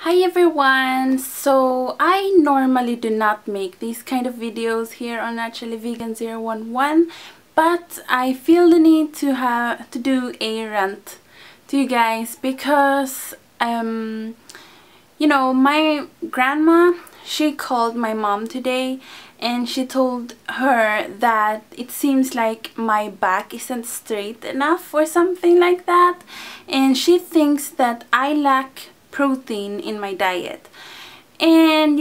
Hi everyone! So I normally do not make these kind of videos here on Naturally Vegan 011, but I feel the need to do a rant to you guys because my grandma, she called my mom today and she told her that it seems like my back isn't straight enough or something like that, and she thinks that I lack protein in my diet. And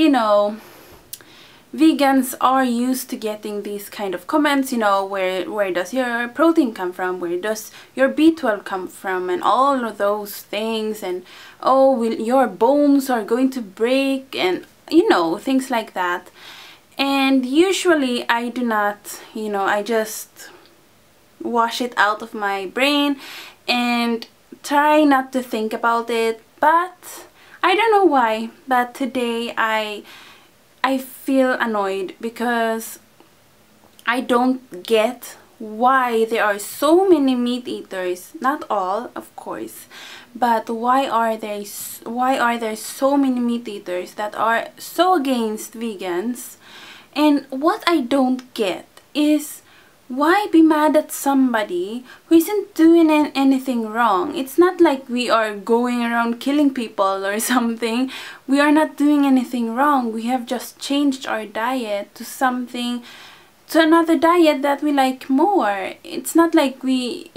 vegans are used to getting these kind of comments, where does your protein come from, where does your B12 come from, and all of those things, and oh, your bones are going to break, and things like that. And usually I do not, I just wash it out of my brain and try not to think about it. But I don't know why, but today I feel annoyed because I don't get why there are so many meat eaters. Not all, of course, but why are there so many meat eaters that are so against vegans? And what I don't get is, why be mad at somebody who isn't doing anything wrong? It's not like we are going around killing people or something. We are not doing anything wrong. We have just changed our diet to another diet that we like more. It's not like I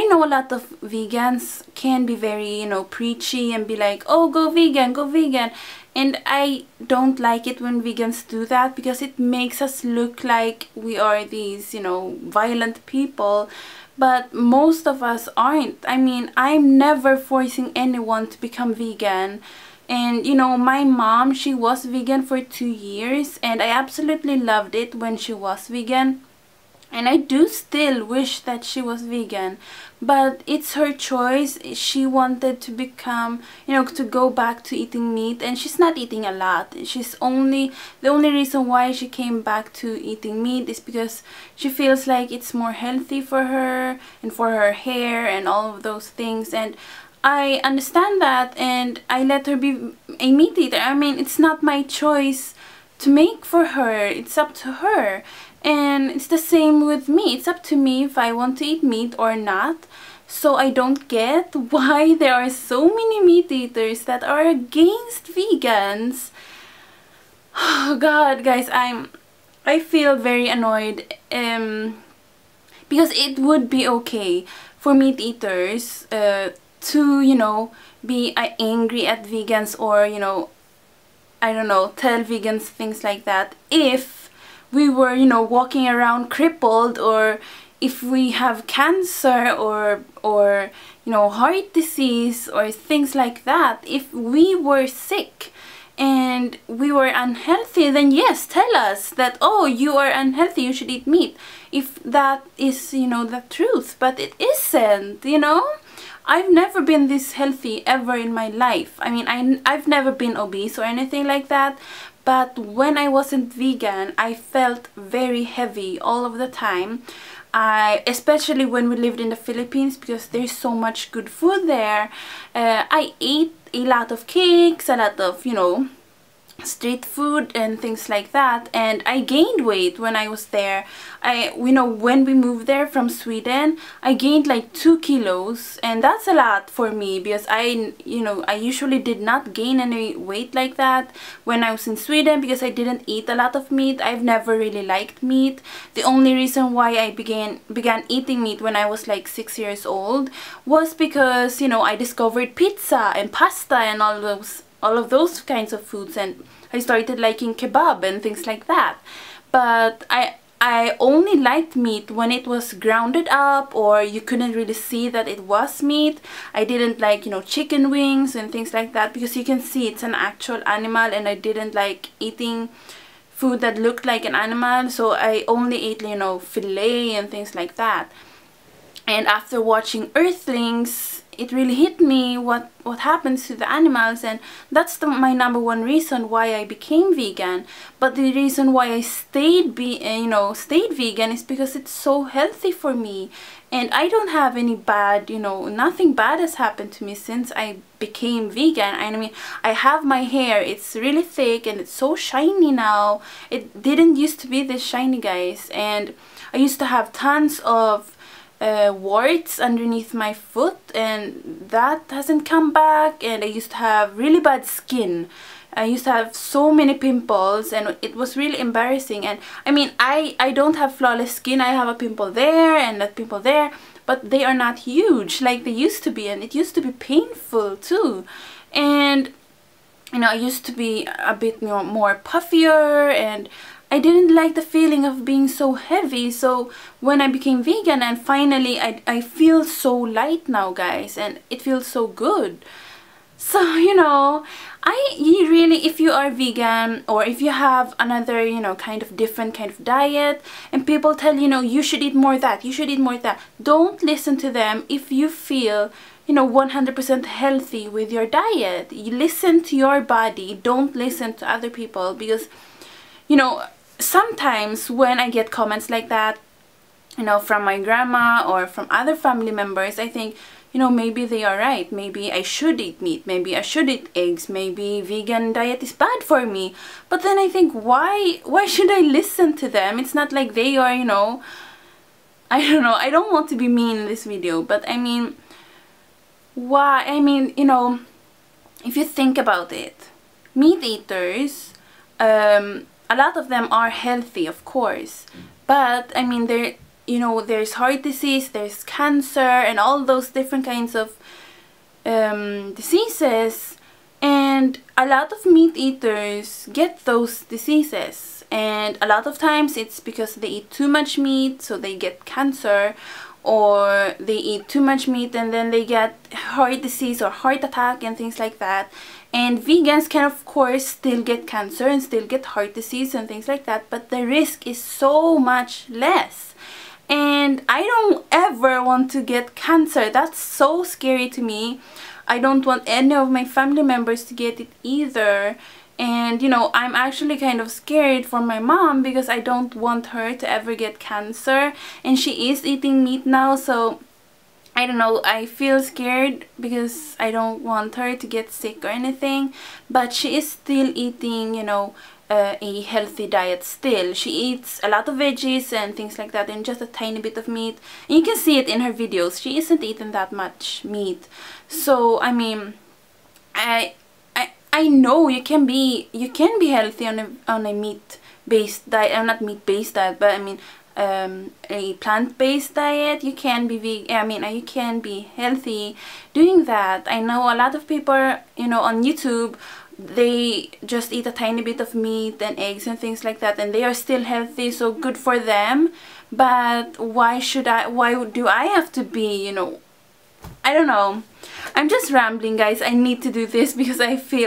know a lot of vegans can be very, preachy and be like, oh, go vegan, go vegan. And I don't like it when vegans do that because it makes us look like we are these, violent people. But most of us aren't. I mean, I'm never forcing anyone to become vegan. And my mom, she was vegan for 2 years and I absolutely loved it when she was vegan. And I do still wish that she was vegan, but it's her choice. She wanted to become, to go back to eating meat, and she's not eating a lot. The only reason why she came back to eating meat is because she feels like it's more healthy for her and for her hair and all of those things. And I understand that, and I let her be a meat eater. I mean, it's not my choice to make for her. It's up to her. And it's the same with me. It's up to me if I want to eat meat or not. So I don't get why there are so many meat eaters that are against vegans. Oh God, guys, I feel very annoyed because it would be okay for meat eaters to be angry at vegans, or I don't know, tell vegans things like that if we were walking around crippled, or if we have cancer or heart disease or things like that. If we were sick and we were unhealthy, then yes, tell us that, oh, you are unhealthy, you should eat meat, if that is the truth. But it isn't. I've never been this healthy ever in my life. I mean, I've never been obese or anything like that, but when I wasn't vegan, I felt very heavy all of the time. Especially when we lived in the Philippines, because there's so much good food there. I ate a lot of cakes, a lot of, street food and things like that, and I gained weight when I was there. When we moved there from Sweden, I gained like 2 kilos, and that's a lot for me because I usually did not gain any weight like that when I was in Sweden because I didn't eat a lot of meat. I've never really liked meat. The only reason why I began eating meat when I was like 6 years old was because I discovered pizza and pasta and all of those kinds of foods, and I started liking kebab and things like that. But I only liked meat when it was grounded up, or you couldn't really see that it was meat. I didn't like chicken wings and things like that because you can see it's an actual animal, and I didn't like eating food that looked like an animal, so I only ate fillet and things like that. And after watching Earthlings, it really hit me what happens to the animals, and that's my number one reason why I became vegan. But the reason why I stayed vegan is because it's so healthy for me, and I don't have any bad, nothing bad has happened to me since I became vegan. I mean, I have my hair, it's really thick and it's so shiny now. It didn't used to be this shiny, guys, and I used to have tons of warts underneath my foot, and that hasn't come back. And I used to have really bad skin. I used to have so many pimples, and it was really embarrassing. And I mean, I don't have flawless skin. I have a pimple there and that pimple there, but they are not huge like they used to be, and it used to be painful too. And I used to be a bit more puffier, and I didn't like the feeling of being so heavy. So when I became vegan, and finally I feel so light now, guys, and it feels so good. So you really, if you are vegan, or if you have another kind of different kind of diet, and people tell you should eat more of that, you should eat more of that, don't listen to them. If you feel 100% healthy with your diet, you listen to your body. Don't listen to other people, because sometimes when I get comments like that, from my grandma or from other family members, I think, maybe they are right. Maybe I should eat meat. Maybe I should eat eggs. Maybe vegan diet is bad for me. But then I think, why should I listen to them? It's not like they are, I don't know. I don't want to be mean in this video, but I mean, why? I mean, if you think about it, meat eaters, a lot of them are healthy, of course, but I mean, there's heart disease, there's cancer, and all those different kinds of diseases, and a lot of meat eaters get those diseases, and a lot of times it's because they eat too much meat, so they get cancer, or they eat too much meat and then they get heart disease or heart attack and things like that. And vegans can of course still get cancer and still get heart disease and things like that, but the risk is so much less. And I don't ever want to get cancer. That's so scary to me. I don't want any of my family members to get it either. And I'm actually kind of scared for my mom, because I don't want her to ever get cancer, and she is eating meat now, so I don't know, I feel scared because I don't want her to get sick or anything. But she is still eating a healthy diet still. She eats a lot of veggies and things like that, and just a tiny bit of meat, and you can see it in her videos. She isn't eating that much meat. So I mean, I know you can be healthy on a meat-based diet, not meat-based diet, but I mean a plant-based diet. You can be you can be healthy doing that. I know a lot of people on YouTube, they just eat a tiny bit of meat and eggs and things like that, and they are still healthy, so good for them. But why do I have to be, I don't know. I'm just rambling, guys. I need to do this because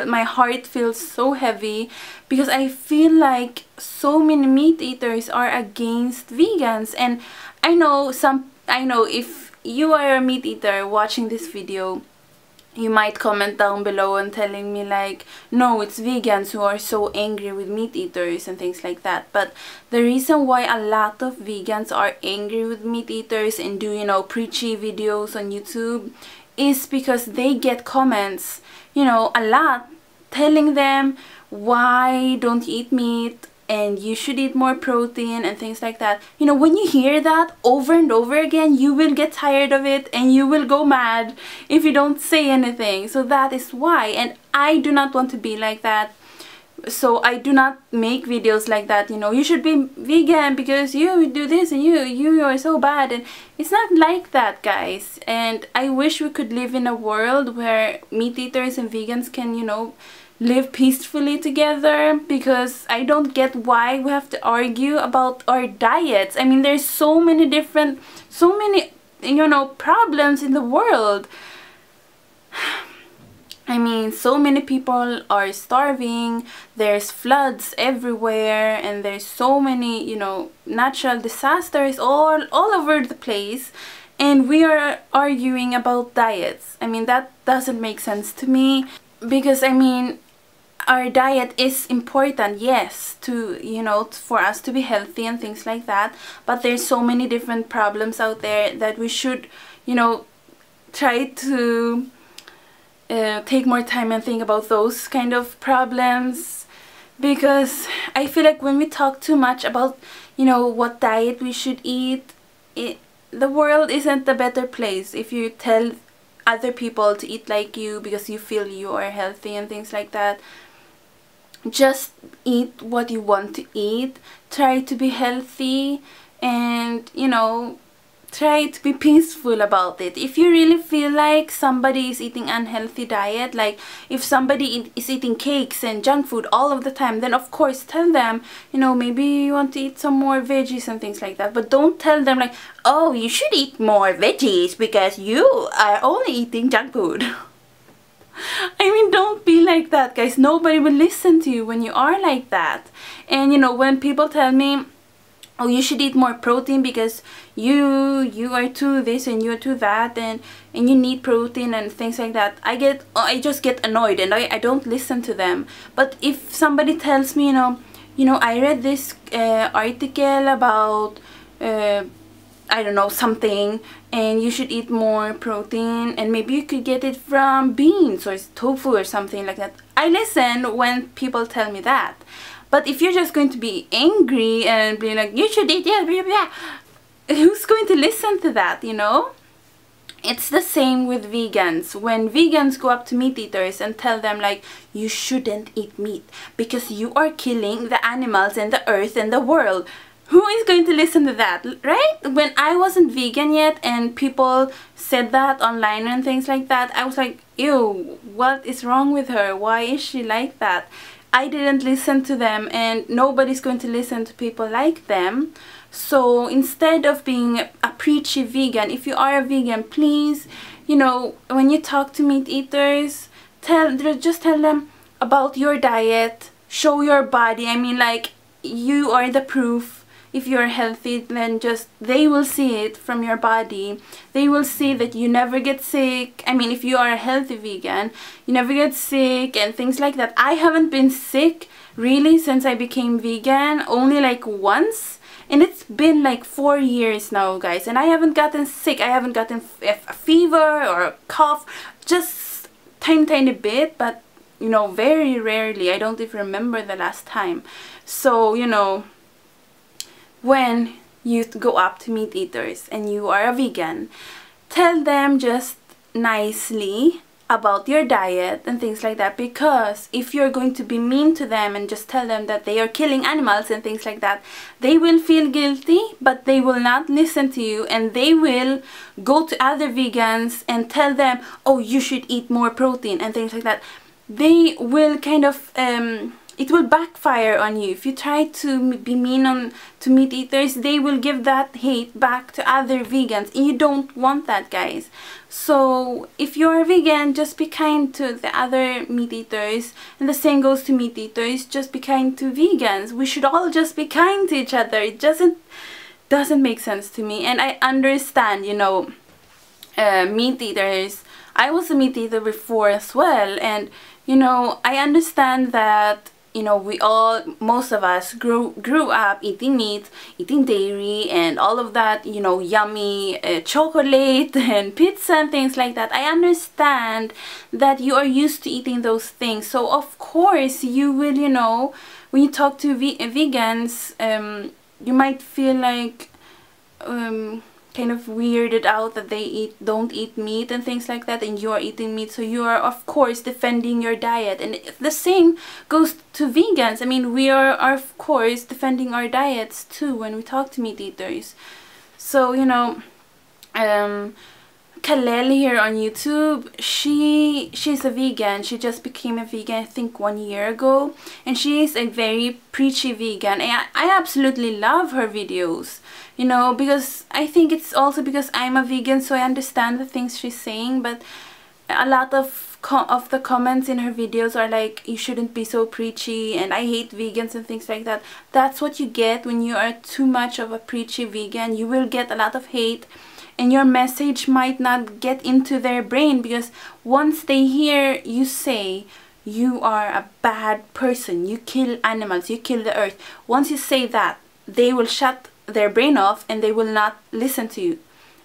my heart feels so heavy, because I feel like so many meat eaters are against vegans. And I know if you are a meat eater watching this video, you might comment down below and telling me like, no, it's vegans who are so angry with meat eaters and things like that. But the reason why a lot of vegans are angry with meat eaters and do preachy videos on YouTube is because they get comments a lot telling them, why don't you eat meat, and you should eat more protein and things like that. When you hear that over and over again, you will get tired of it and you will go mad if you don't say anything. So that is why, and I do not want to be like that. So I do not make videos like that, you should be vegan because you do this and you are so bad. And it's not like that, guys. And I wish we could live in a world where meat eaters and vegans can, live peacefully together, because I don't get why we have to argue about our diets. I mean, there's so many problems in the world. I mean, so many people are starving, there's floods everywhere, and there's so many, natural disasters all over the place. and we are arguing about diets. I mean, that doesn't make sense to me, because I mean, our diet is important, yes, to, you know, for us to be healthy and things like that, but there's so many different problems out there that we should, you know, try to take more time and think about those kind of problems. Because I feel like when we talk too much about, you know, what diet we should eat, the world isn't a better place if you tell other people to eat like you because you feel you are healthy and things like that. Just eat what you want to eat, try to be healthy, and, you know, try to be peaceful about it. If you really feel like somebody is eating unhealthy diet, like if somebody is eating cakes and junk food all of the time, then of course tell them, you know, maybe you want to eat some more veggies and things like that. But don't tell them like, oh, you should eat more veggies because you are only eating junk food. I mean, don't be like that, guys. Nobody will listen to you when you are like that. And, you know, when people tell me, oh, you should eat more protein because you are too this and you're too that, and you need protein and things like that, I just get annoyed, and I don't listen to them. But if somebody tells me, you know, I read this article about I don't know, something, and you should eat more protein, and maybe you could get it from beans or tofu or something like that, I listen when people tell me that. But if you're just going to be angry and be like, you should eat, yeah, blah, blah, who's going to listen to that, you know? It's the same with vegans. When vegans go up to meat eaters and tell them like, you shouldn't eat meat because you are killing the animals and the earth and the world, who is going to listen to that, right? When I wasn't vegan yet and people said that online and things like that, I was like, ew, what is wrong with her? Why is she like that? I didn't listen to them, and nobody's going to listen to people like them. So instead of being a preachy vegan, if you are a vegan, please, you know, when you talk to meat eaters, just tell them about your diet, show your body. I mean, like, you are the proof. If you're healthy, then just, they will see it from your body. They will see that you never get sick. I mean, if you are a healthy vegan, you never get sick and things like that. I haven't been sick really since I became vegan, only like once. And it's been like 4 years now, guys. And I haven't gotten sick. I haven't gotten a fever or a cough. Just tiny bit, but, you know, very rarely. I don't even remember the last time. So, you know, when you go up to meat eaters and you are a vegan, tell them just nicely about your diet and things like that. Because if you're going to be mean to them and just tell them that they are killing animals and things like that, they will feel guilty, but they will not listen to you, and they will go to other vegans and tell them, oh, you should eat more protein and things like that. They will kind of it will backfire on you. If you try to be mean to meat eaters, they will give that hate back to other vegans, and you don't want that, guys. So if you're a vegan, just be kind to the other meat eaters, and the same goes to meat eaters. Just be kind to vegans. We should all just be kind to each other. It doesn't make sense to me. And I understand, you know, meat eaters. I was a meat eater before as well, and, you know, I understand that, you know, most of us grew up eating meat, eating dairy, and all of that, you know, yummy chocolate and pizza and things like that. I understand that you are used to eating those things. So of course you will, you know, when you talk to vegans, you might feel like kind of weirded out that they don't eat meat and things like that, and you are eating meat, so you are of course defending your diet. And the same goes to vegans. I mean, we are of course defending our diets too when we talk to meat eaters. So, you know, Kalel here on YouTube, she's a vegan. She just became a vegan, I think, 1 year ago, and she is a very preachy vegan. I absolutely love her videos, you know, because I think it's also because I'm a vegan, so I understand the things she's saying. But a lot of the comments in her videos are like, you shouldn't be so preachy, and I hate vegans and things like that. That's what you get when you are too much of a preachy vegan. You will get a lot of hate, and your message might not get into their brain, because once they hear you say you are a bad person, you kill animals, you kill the earth, once you say that, they will shut their brain off and they will not listen to you,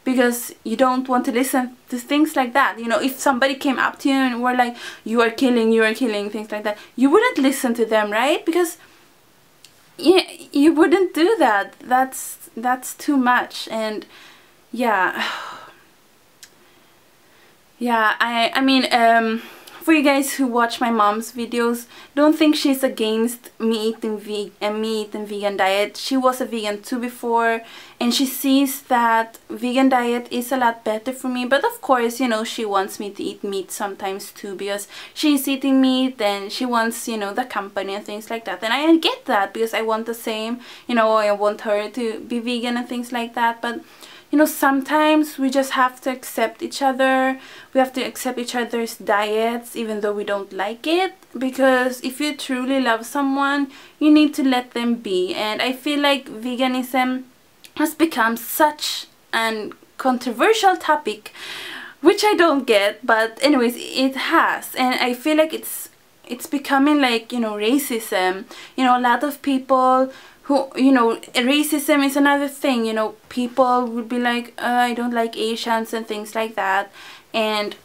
because you don't want to listen to things like that. You know, if somebody came up to you and were like, you are killing, things like that, you wouldn't listen to them, right? Because yeah, you wouldn't do that. That's too much. And yeah, yeah, I mean, for you guys who watch my mom's videos, don't think she's against me eating vegan diet. She was a vegan too before, and she sees that vegan diet is a lot better for me. But of course, you know, she wants me to eat meat sometimes too, because she's eating meat and she wants, you know, the company and things like that. And I get that, because I want the same, you know, I want her to be vegan and things like that. But you know, sometimes we just have to accept each other. We have to accept each other's diets, even though we don't like it. Because if you truly love someone, you need to let them be. And I feel like veganism has become such an controversial topic, which I don't get. But anyways, it has. And I feel like it's becoming like, you know, racism. You know, a lot of people who, you know, racism is another thing. You know, people would be like, I don't like Asians and things like that. And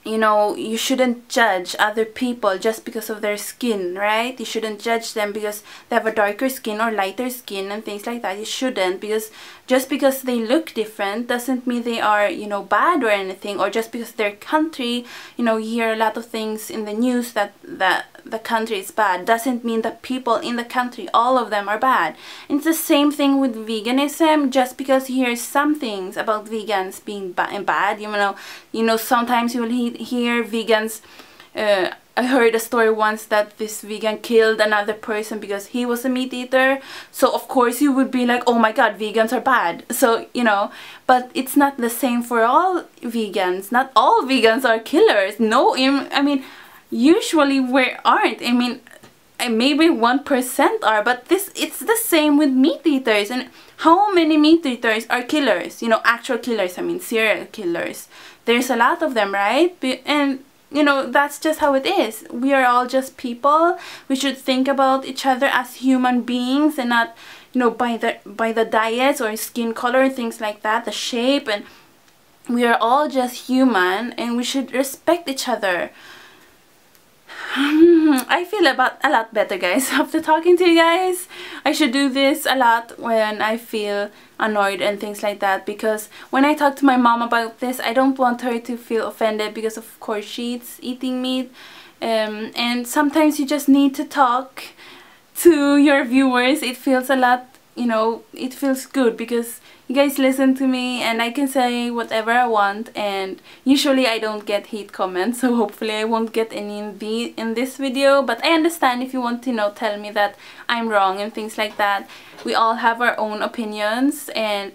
you know, you shouldn't judge other people just because of their skin, right? You shouldn't judge them because they have a darker skin or lighter skin and things like that. You shouldn't, because just because they look different doesn't mean they are, you know, bad or anything. Or just because their country, you know, you hear a lot of things in the news that the country is bad, doesn't mean that people in the country, all of them, are bad. And it's the same thing with veganism. Just because you hear some things about vegans being bad, you know, sometimes you will hear vegans. I heard a story once that this vegan killed another person because he was a meat eater. So of course you would be like, oh my god, vegans are bad. So, you know, but it's not the same for all vegans. Not all vegans are killers. No, I mean, usually we aren't. I mean, maybe 1% are, but it's the same with meat eaters. And how many meat eaters are killers? You know, actual killers, I mean serial killers. There's a lot of them, right? And you know, that's just how it is. We are all just people. We should think about each other as human beings and not, you know, by the diets or skin color and things like that, the shape. And we are all just human and we should respect each other. I feel a lot better, guys, after talking to you guys. I should do this a lot when I feel annoyed and things like that, because when I talk to my mom about this, I don't want her to feel offended, because of course she's eating meat, and sometimes you just need to talk to your viewers. It feels a lot, you know, it feels good because you guys listen to me and I can say whatever I want, and usually I don't get hate comments, so hopefully I won't get any in this video. But I understand if you want to, you know, tell me that I'm wrong and things like that. We all have our own opinions, and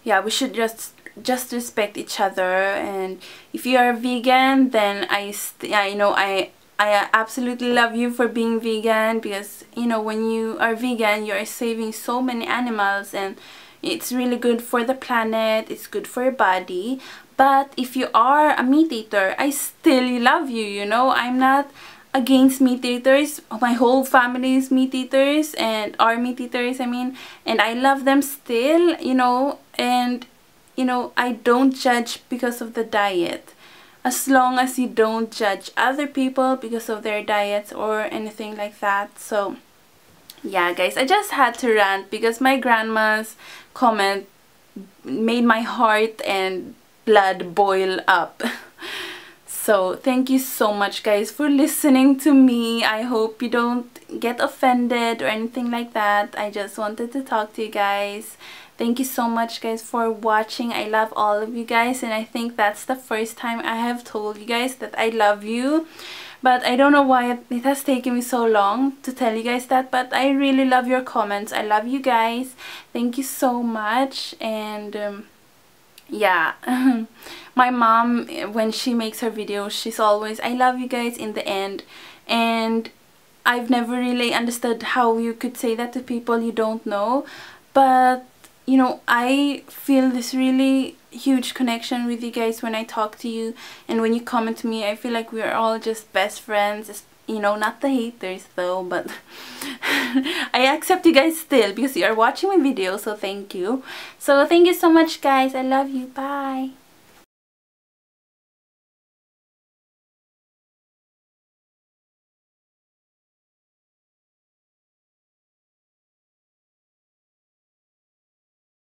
yeah, we should just respect each other. And if you are a vegan, then I absolutely love you for being vegan, because you know, when you are vegan, you are saving so many animals and it's really good for the planet, it's good for your body. But if you are a meat eater, I still love you, you know. I'm not against meat eaters. My whole family is meat eaters and are meat eaters, I mean, and I love them still, you know. And you know, I don't judge because of the diet. As long as you don't judge other people because of their diets or anything like that. So yeah, guys, I just had to rant because my grandma's comment made my heart and blood boil up. So thank you so much, guys, for listening to me. I hope you don't get offended or anything like that. I just wanted to talk to you guys. Thank you so much, guys, for watching. I love all of you guys, and I think that's the first time I have told you guys that I love you. But I don't know why it has taken me so long to tell you guys that, but I really love your comments. I love you guys. Thank you so much. And yeah, my mom, when she makes her videos, she's always, I love you guys, in the end. And I've never really understood how you could say that to people you don't know. But you know, I feel this really huge connection with you guys when I talk to you and when you comment to me. I feel like we're all just best friends, you know, not the haters though, but I accept you guys still because you are watching my video, so thank you. So thank you so much guys. I love you. Bye.